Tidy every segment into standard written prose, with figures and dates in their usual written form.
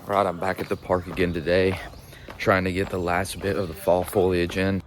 Right, I'm back at the park again today, trying to get the last bit of the fall foliage in.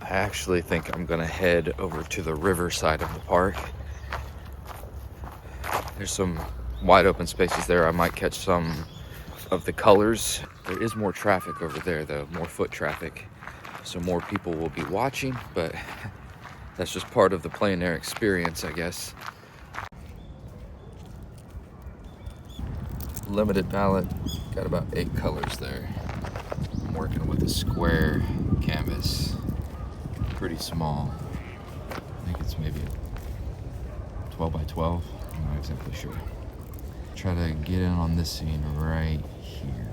I actually think I'm gonna head over to the river side of the park. There's some wide open spaces there. I might catch some of the colors. There is more traffic over there though, more foot traffic. So more people will be watching, but that's just part of the plein air experience, I guess. Limited palette, got about 8 colors there. I'm working with a square canvas, pretty small. I think it's maybe 12 by 12, I'm not exactly sure. Try to get in on this scene right here.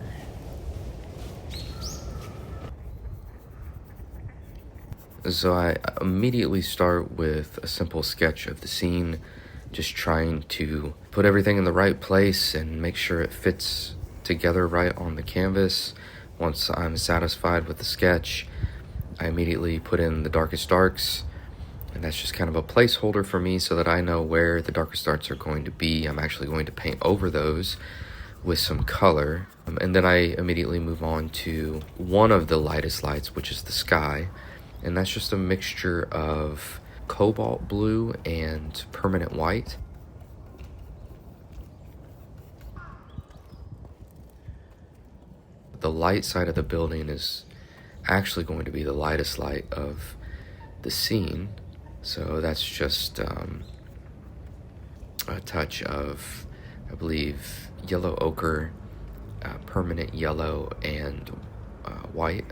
So I immediately start with a simple sketch of the scene, just trying to put everything in the right place and make sure it fits together right on the canvas. Once I'm satisfied with the sketch, I immediately put in the darkest darks, and that's just kind of a placeholder for me so that I know where the darkest darks are going to be. I'm actually going to paint over those with some color, and then I immediately move on to one of the lightest lights, which is the sky. And that's just a mixture of cobalt blue and permanent white. The light side of the building is actually going to be the lightest light of the scene. So that's just a touch of, I believe, yellow ochre, permanent yellow, and white.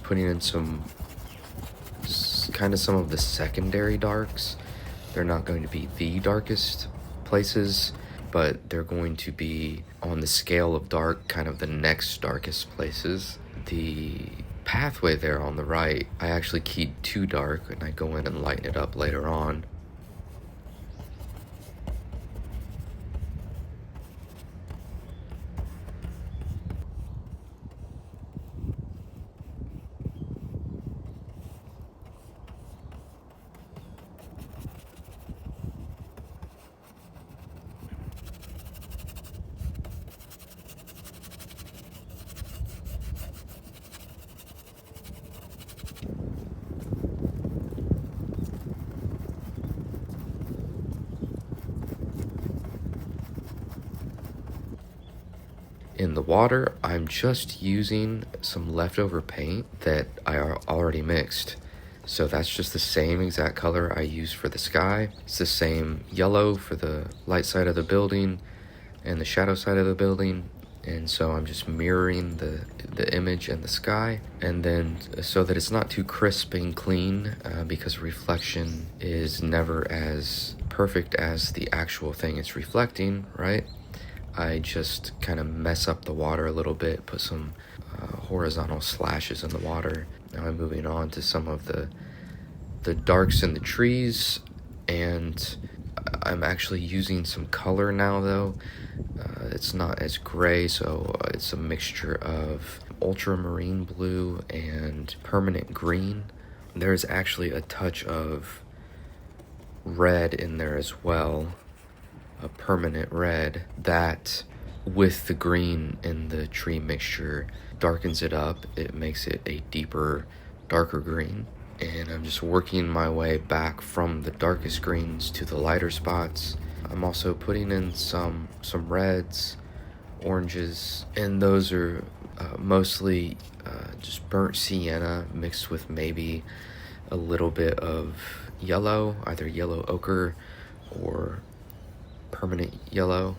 Putting in some of the secondary darks. They're not going to be the darkest places, but they're going to be on the scale of dark, kind of the next darkest places. The pathway there on the right, I actually keyed too dark, and I go in and lighten it up later on. In the water, I'm just using some leftover paint that I already mixed. So that's just the same exact color I used for the sky. It's the same yellow for the light side of the building and the shadow side of the building. And so I'm just mirroring the image and the sky. And then so that it's not too crisp and clean, because reflection is never as perfect as the actual thing it's reflecting, right? I just kind of mess up the water a little bit, put some horizontal slashes in the water. Now I'm moving on to some of the darks in the trees, and I'm actually using some color now though. It's not as gray, so it's a mixture of ultramarine blue and permanent green. There's actually a touch of red in there as well. A permanent red that, with the green in the tree mixture, darkens it up. It makes it a deeper, darker green. And I'm just working my way back from the darkest greens to the lighter spots. I'm also putting in some reds, oranges, and those are mostly just burnt sienna mixed with maybe a little bit of yellow, either yellow ochre or permanent yellow.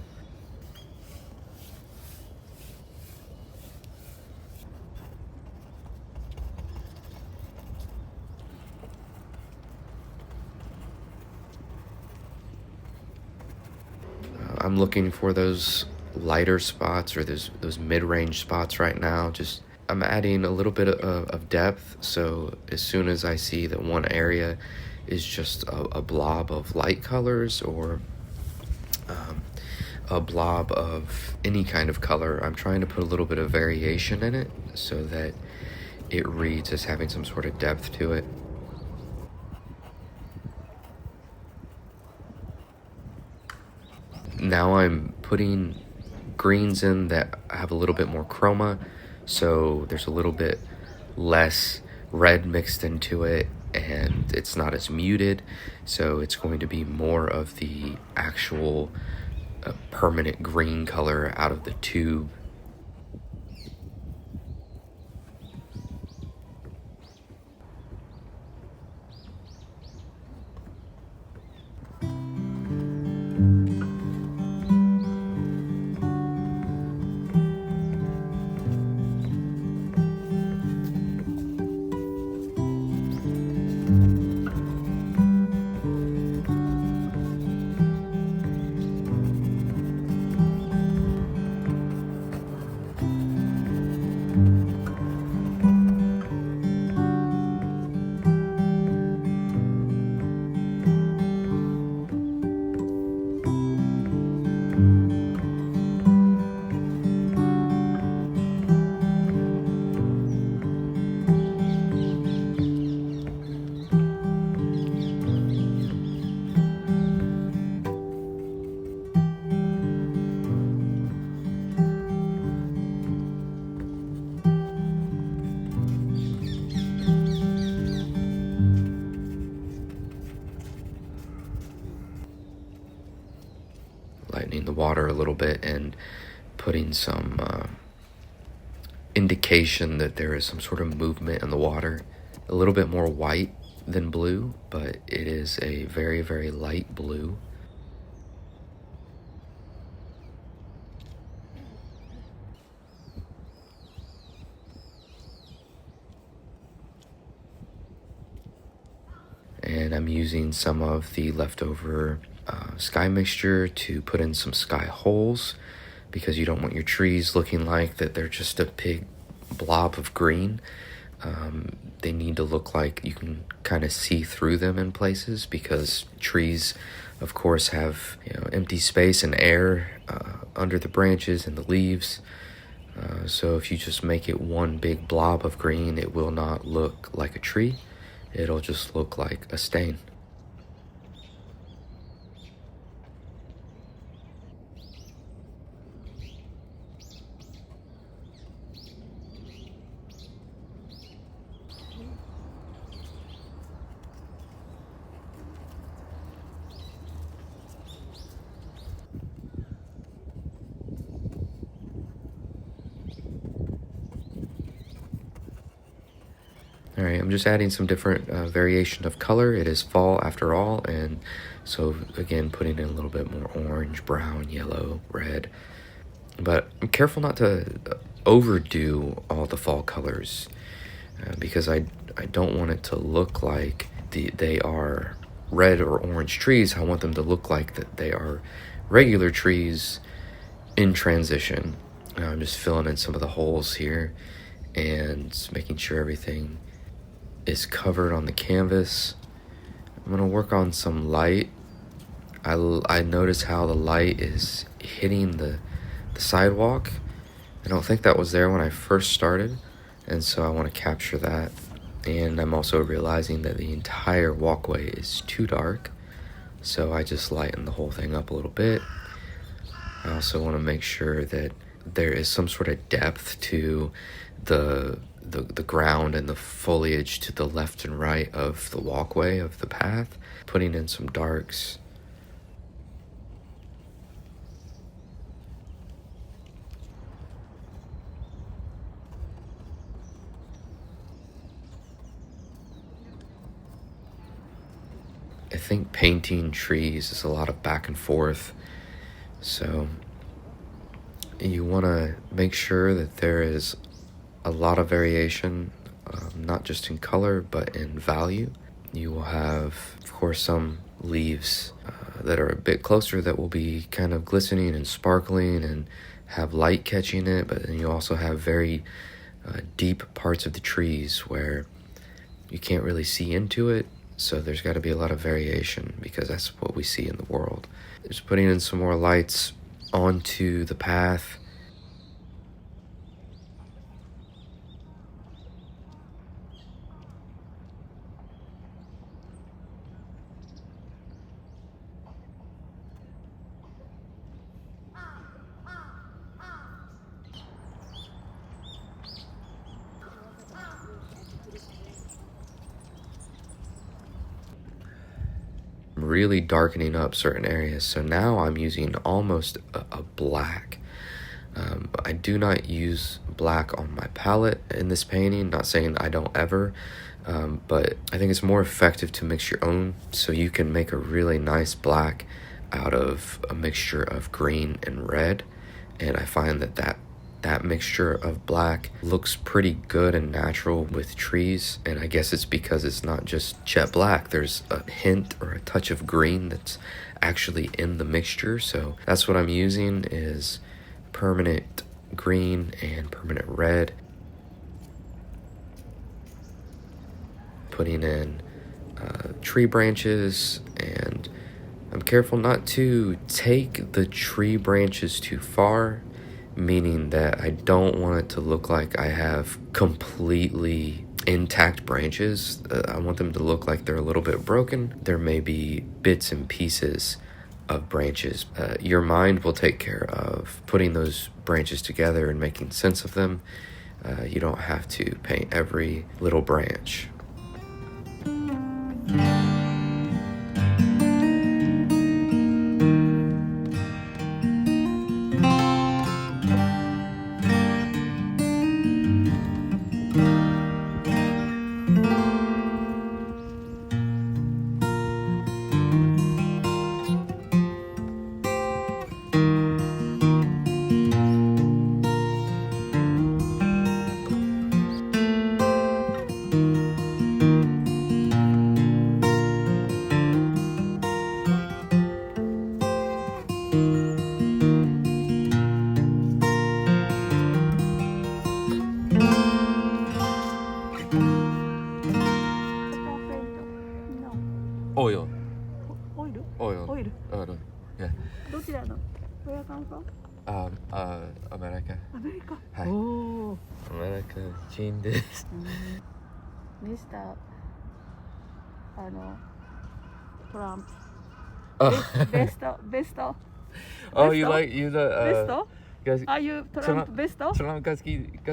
I'm looking for those lighter spots or those mid-range spots right now. Just I'm adding a little bit of depth, so as soon as I see that one area is just a blob of light colors or a blob of any kind of color, I'm trying to put a little bit of variation in it so that it reads as having some sort of depth to it. Now I'm putting greens in that have a little bit more chroma, so there's a little bit less red mixed into it and it's not as muted, so it's going to be more of the actual permanent green color out of the tube. Lightening the water a little bit and putting some indication that there is some sort of movement in the water. A little bit more white than blue, but it is a very, very light blue. And I'm using some of the leftover sky mixture to put in some sky holes, because you don't want your trees looking like that they're just a big blob of green. They need to look like you can kind of see through them in places, because trees, of course, have empty space and air under the branches and the leaves. So if you just make it one big blob of green, it will not look like a tree. It'll just look like a stain. All right, I'm just adding some different variation of color. It is fall after all, and so again, putting in a little bit more orange, brown, yellow, red. But I'm careful not to overdo all the fall colors, because I don't want it to look like they are red or orange trees. I want them to look like that they are regular trees in transition. I'm just filling in some of the holes here and making sure everything is covered on the canvas. I'm gonna work on some light. I notice how the light is hitting the sidewalk. I don't think that was there when I first started, and so I want to capture that. And I'm also realizing that the entire walkway is too dark, so I just lighten the whole thing up a little bit. I also want to make sure that there is some sort of depth to the ground and the foliage to the left and right of the walkway, of the path, putting in some darks. I think painting trees is a lot of back and forth, so you want to make sure that there is a lot of variation, not just in color, but in value. You will have, of course, some leaves that are a bit closer that will be kind of glistening and sparkling and have light catching it, but then you also have very deep parts of the trees where you can't really see into it, so there's got to be a lot of variation, because that's what we see in the world. Just putting in some more lights onto the path. Really darkening up certain areas, so now I'm using almost a black. I do not use black on my palette in this painting, not saying I don't ever, but I think it's more effective to mix your own, so you can make a really nice black out of a mixture of green and red. And I find that mixture of black looks pretty good and natural with trees, and I guess it's because it's not just jet black. There's a hint or a touch of green that's actually in the mixture, so that's what I'm using, is permanent green and permanent red. Putting in tree branches, and I'm careful not to take the tree branches too far, meaning that I don't want it to look like I have completely intact branches. I want them to look like they're a little bit broken. There may be bits and pieces of branches. Your mind will take care of putting those branches together and making sense of them. You don't have to paint every little branch. Oil. Oil. Yeah. どちらの? Where come from? America. アメリカ。はい。おお。America 人です。ミスタートランプ。ベスト。Oh, you the ベスト guys, Are you トランプベストトランプが好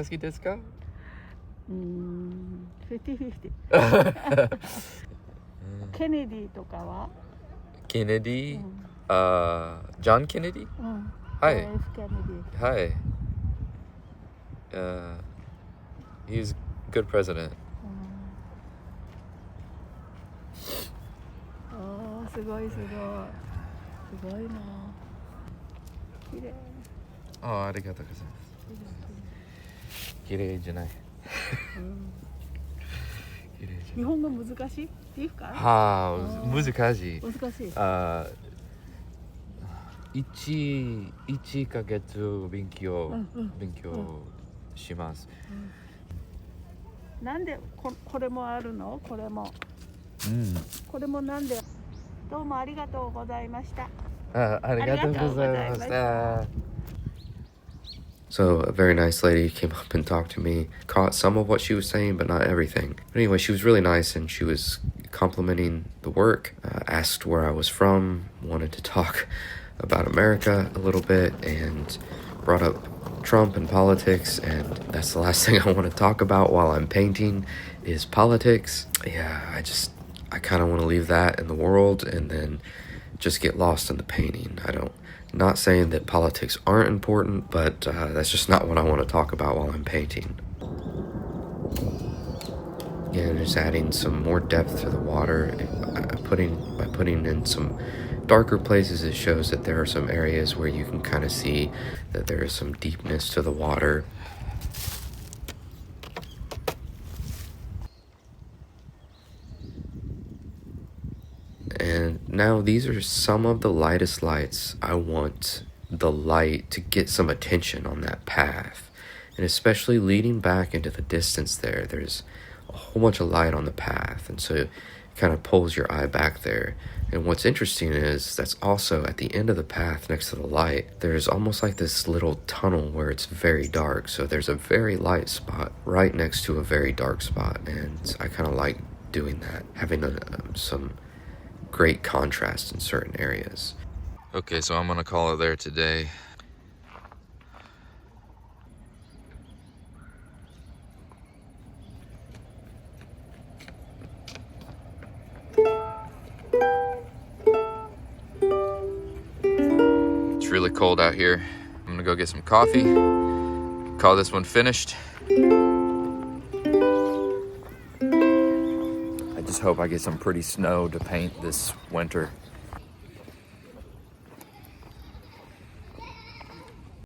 きですか？50-50。ケネディとかは？ケネディ、ジョン・ケネディ、はい。F ケネディ。はい。He's good president. すごいな。綺麗。ありがとうございます。綺麗じゃない。日本語難しいっていうか？難しい。1ヶ月勉強します。なんでこれもあるの？これも。これもなんで？どうもありがとうございました。ありがとうございました。So a very nice lady came up and talked to me, caught some of what she was saying, but not everything. But anyway, she was really nice, and she was complimenting the work, asked where I was from, wanted to talk about America a little bit, and brought up Trump and politics, and that's the last thing I want to talk about while I'm painting is politics. Yeah, I kind of want to leave that in the world and then just get lost in the painting. Not saying that politics aren't important, but that's just not what I want to talk about while I'm painting. Again, just adding some more depth to the water. By putting in some darker places, it shows that there are some areas where you can kind of see that there is some deepness to the water. And now these are some of the lightest lights. I want the light to get some attention on that path, and especially leading back into the distance there's a whole bunch of light on the path, and so kind of pulls your eye back there. And what's interesting is that's also at the end of the path next to the light, there's almost like this little tunnel where it's very dark. So there's a very light spot right next to a very dark spot. And I kind of like doing that, having some great contrast in certain areas. Okay, so I'm gonna call it there today. It's really cold out here. I'm gonna go get some coffee, call this one finished. I just hope I get some pretty snow to paint this winter.